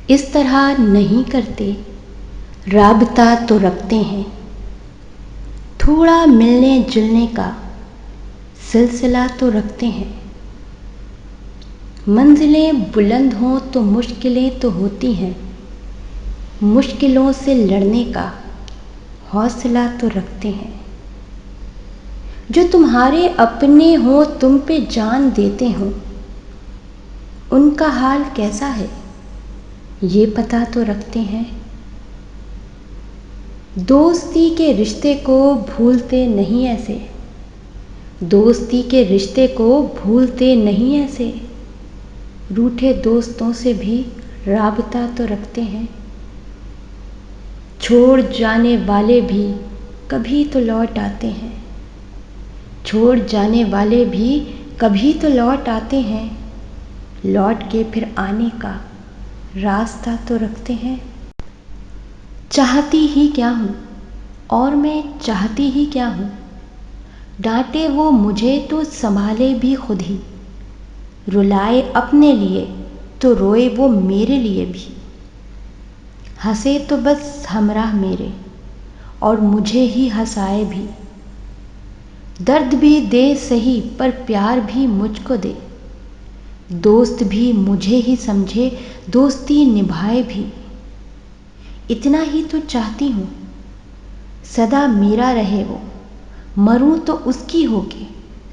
इस तरह नहीं करते, राबता तो रखते हैं, थोड़ा मिलने जुलने का सिलसिला तो रखते हैं। मंजिलें बुलंद हों तो मुश्किलें तो होती हैं, मुश्किलों से लड़ने का हौसला तो रखते हैं। जो तुम्हारे अपने हों, तुम पे जान देते हों, उनका हाल कैसा है ये पता तो रखते हैं। दोस्ती के रिश्ते को भूलते नहीं ऐसे, दोस्ती के रिश्ते को भूलते नहीं ऐसे, रूठे दोस्तों से भी राबता तो रखते हैं। छोड़ जाने वाले भी कभी तो लौट आते हैं, छोड़ जाने वाले भी कभी तो लौट आते हैं, लौट के फिर आने का रास्ता तो रखते हैं। चाहती ही क्या हूँ और मैं चाहती ही क्या हूँ, डांटे वो मुझे तो संभाले भी खुद ही, रुलाए अपने लिए तो रोए वो मेरे लिए भी, हंसे तो बस हमराह मेरे और मुझे ही हंसाए भी, दर्द भी दे सही पर प्यार भी मुझको दे, दोस्त भी मुझे ही समझे दोस्ती निभाए भी। इतना ही तो चाहती हूँ सदा मेरा रहे वो, मरूं तो उसकी होके,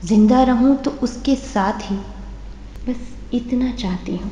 जिंदा रहूं तो उसके साथ ही, बस इतना चाहती हूँ।